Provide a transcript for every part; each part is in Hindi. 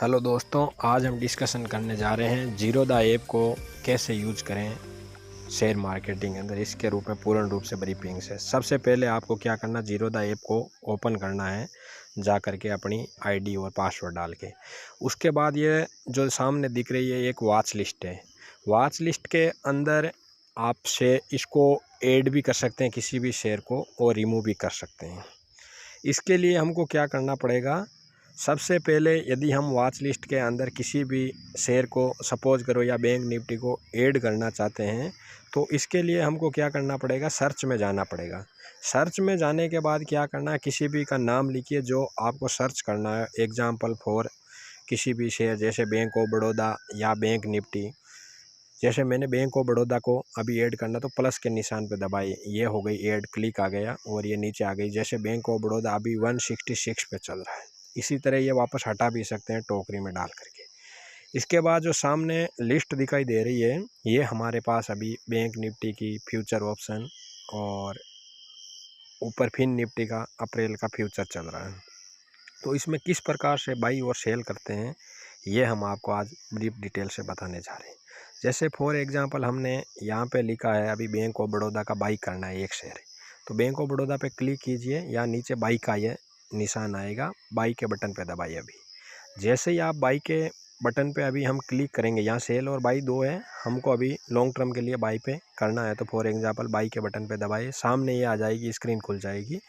हेलो दोस्तों, आज हम डिस्कशन करने जा रहे हैं जीरोधा ऐप को कैसे यूज करें शेयर मार्केटिंग के अंदर। इसके रूप में पूर्ण रूप से ब्रीफिंग से सबसे पहले आपको क्या करना, जीरोधा ऐप को ओपन करना है जा करके अपनी आईडी और पासवर्ड डाल के। उसके बाद ये जो सामने दिख रही है एक वॉच लिस्ट है। वॉच लिस्ट के अंदर आप इसको ऐड भी कर सकते हैं किसी भी शेयर को, और रिमूव भी कर सकते हैं। इसके लिए हमको क्या करना पड़ेगा, सबसे पहले यदि हम वॉच लिस्ट के अंदर किसी भी शेयर को सपोज करो या बैंक निफ्टी को ऐड करना चाहते हैं, तो इसके लिए हमको क्या करना पड़ेगा, सर्च में जाना पड़ेगा। सर्च में जाने के बाद क्या करना है, किसी भी का नाम लिखिए जो आपको सर्च करना है। एग्जाम्पल फॉर किसी भी शेयर, जैसे बैंक ऑफ बड़ौदा या बैंक निफ्टी। जैसे मैंने बैंक ऑफ बड़ौदा को अभी ऐड करना, तो प्लस के निशान पे दबाइए, ये हो गई ऐड, क्लिक आ गया और ये नीचे आ गई। जैसे बैंक ऑफ बड़ौदा अभी 166 पे चल रहा है। इसी तरह ये वापस हटा भी सकते हैं टोकरी में डाल करके। इसके बाद जो सामने लिस्ट दिखाई दे रही है, ये हमारे पास अभी बैंक निफ्टी की फ्यूचर ऑप्शन और ऊपर फिन निफ्टी का अप्रैल का फ्यूचर चल रहा है। तो इसमें किस प्रकार से बाई और सेल करते हैं, ये हम आपको आज ब्रीफ डिटेल से बताने जा रहे हैं। जैसे फॉर एग्जांपल हमने यहाँ पे लिखा है अभी बैंक ऑफ बड़ौदा का बाई करना है एक शेयर, तो बैंक ऑफ बड़ौदा पे क्लिक कीजिए, या नीचे बाई का ये निशान आएगा, बाई के बटन पे दबाइए। अभी जैसे ही आप बाई के बटन पे अभी हम क्लिक करेंगे, यहाँ सेल और बाई दो है, हमको अभी लॉन्ग टर्म के लिए बाई पे करना है, तो फॉर एग्जांपल बाई के बटन पे दबाइए। सामने ये आ जाएगी, स्क्रीन खुल जाएगी,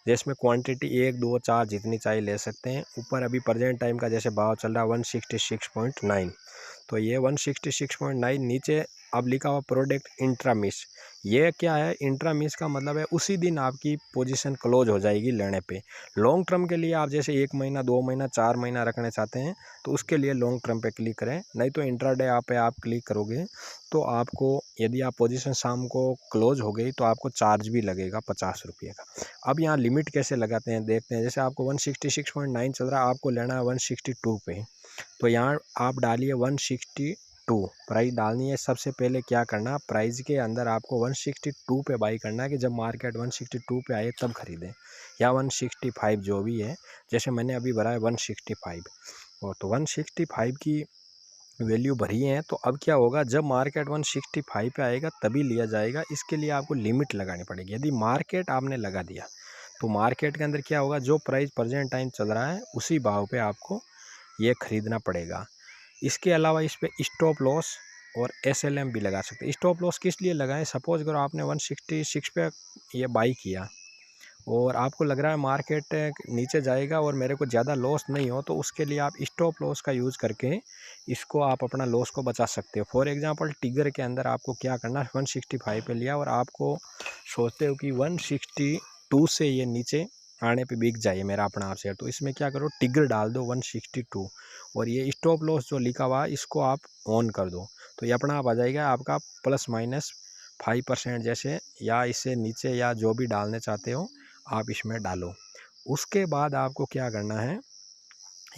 जिसमें क्वांटिटी 1 2 4 जितनी चाहिए ले सकते हैं। ऊपर अभी प्रेजेंट टाइम का जैसे भाव चल रहा है 166.9, तो ये 166.9। नीचे अब लिखा हुआ प्रोडक्ट इंट्रा मिस। ये क्या है, इंट्रा मिस का मतलब है उसी दिन आपकी पोजीशन क्लोज हो जाएगी लेने पे। लॉन्ग टर्म के लिए आप जैसे 1 महीना 2 महीना 4 महीना रखना चाहते हैं, तो उसके लिए लॉन्ग टर्म पे क्लिक करें। नहीं तो इंट्राडे पे आप क्लिक करोगे तो आपको, यदि आप पोजीशन शाम को क्लोज हो गई, तो आपको चार्ज भी लगेगा 50 रुपये का। अब यहाँ लिमिट कैसे लगाते हैं देखते हैं। जैसे आपको 166.9 चल रहा है, आपको लेना है 162 पे, तो यहाँ आप डालिए 162 प्राइस डालनी है। सबसे पहले क्या करना, प्राइस के अंदर आपको 162 पे बाई करना है कि जब मार्केट 162 पे आए तब खरीदें, या 165 जो भी है। जैसे मैंने अभी भरा है 165, और तो 165 की वैल्यू भरी है। तो अब क्या होगा, जब मार्केट 165 पे आएगा तभी लिया जाएगा। इसके लिए आपको लिमिट लगानी पड़ेगी। यदि मार्केट आपने लगा दिया, तो मार्केट के अंदर क्या होगा, जो प्राइस प्रेजेंट टाइम चल रहा है उसी भाव पे आपको ये खरीदना पड़ेगा। इसके अलावा इस पे स्टॉप लॉस और SLM भी लगा सकते हैं। स्टॉप लॉस किस लिए लगाएं, सपोज करो आपने 166 पे ये बाई किया और आपको लग रहा है मार्केट नीचे जाएगा और मेरे को ज़्यादा लॉस नहीं हो, तो उसके लिए आप स्टॉप लॉस का यूज़ करके इसको आप अपना लॉस को बचा सकते हो। फॉर एग्जांपल टिगर के अंदर आपको क्या करना है, 165 पे लिया और आपको सोचते हो कि 162 से ये नीचे आने पे बिक जाए मेरा अपना आप शेयर, तो इसमें क्या करो, टिगर डाल दो 162, और ये स्टॉप लॉस जो लिखा हुआ है इसको आप ऑन कर दो, तो ये अपना आप आ जाएगा आपका ±5% जैसे, या इससे नीचे या जो भी डालने चाहते हो आप इसमें डालो। उसके बाद आपको क्या करना है,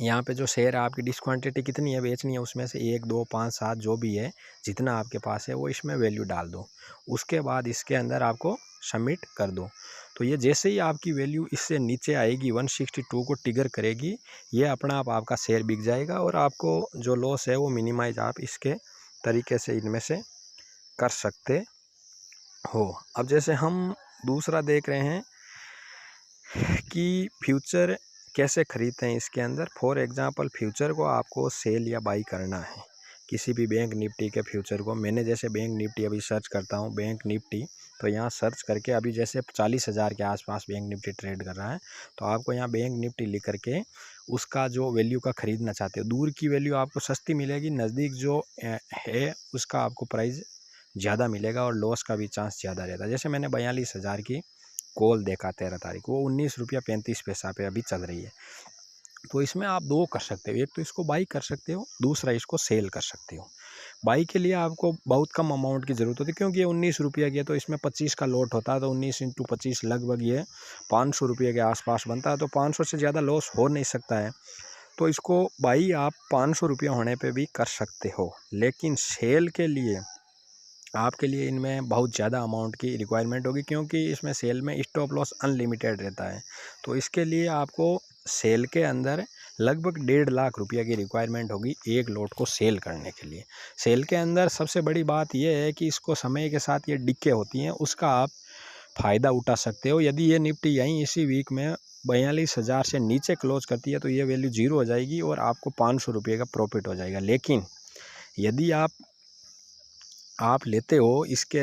यहाँ पे जो शेयर है आपकी डिस क्वांटिटी कितनी है बेचनी है, उसमें से 1 2 5 7 जो भी है, जितना आपके पास है वो इसमें वैल्यू डाल दो। उसके बाद इसके अंदर आपको सबमिट कर दो। तो ये जैसे ही आपकी वैल्यू इससे नीचे आएगी 162 को ट्रिगर करेगी, ये अपना आप आपका शेयर बिक जाएगा और आपको जो लॉस है वो मिनिमाइज आप इसके तरीके से इनमें से कर सकते हो। अब जैसे हम दूसरा देख रहे हैं कि फ्यूचर कैसे खरीदते हैं इसके अंदर। फॉर एग्जांपल फ्यूचर को आपको सेल या बाई करना है, किसी भी बैंक निफ्टी के फ्यूचर को। मैंने जैसे बैंक निफ्टी अभी सर्च करता हूँ, बैंक निफ्टी, तो यहाँ सर्च करके अभी जैसे 40,000 के आसपास बैंक निफ्टी ट्रेड कर रहा है, तो आपको यहाँ बैंक निफ्टी लिख करके उसका जो वैल्यू का ख़रीदना चाहते हो, दूर की वैल्यू आपको सस्ती मिलेगी, नज़दीक जो है उसका आपको प्राइस ज़्यादा मिलेगा और लॉस का भी चांस ज़्यादा रहता है। जैसे मैंने 42,000 की कॉल देखा 13 तारीख, वो 19 रुपया 35 पैसा पे अभी चल रही है। तो इसमें आप दो कर सकते हो, एक तो इसको बाई कर सकते हो, दूसरा इसको सेल कर सकते हो। बाई के लिए आपको बहुत कम अमाउंट की ज़रूरत होती है, क्योंकि ये 19 रुपये की है, तो इसमें 25 का लॉट होता है, तो 19 × 25 लगभग ये 500 रुपये के आसपास बनता है, तो 500 से ज़्यादा लॉस हो नहीं सकता है। तो इसको बाई आप 500 रुपये होने पे भी कर सकते हो। लेकिन सेल के लिए आपके लिए इनमें बहुत ज़्यादा अमाउंट की रिक्वायरमेंट होगी, क्योंकि इसमें सेल में स्टॉप लॉस अनलिमिटेड रहता है। तो इसके लिए आपको सेल के अंदर लगभग 1.5 लाख रुपये की रिक्वायरमेंट होगी एक लॉट को सेल करने के लिए। सेल के अंदर सबसे बड़ी बात यह है कि इसको समय के साथ ये डिक्के होती हैं, उसका आप फ़ायदा उठा सकते हो। यदि ये निफ्टी यहीं इसी वीक में 42,000 से नीचे क्लोज करती है तो ये वैल्यू 0 हो जाएगी और आपको 500 रुपये का प्रॉफिट हो जाएगा। लेकिन यदि आप लेते हो इसके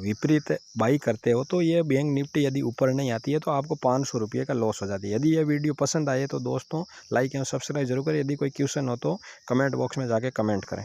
विपरीत बाई करते हो तो ये बैंक निफ्टी यदि ऊपर नहीं आती है तो आपको 500 रुपये का लॉस हो जाती है। यदि ये वीडियो पसंद आए तो दोस्तों लाइक एंड सब्सक्राइब जरूर करें। यदि कोई क्वेश्चन हो तो कमेंट बॉक्स में जाके कमेंट करें।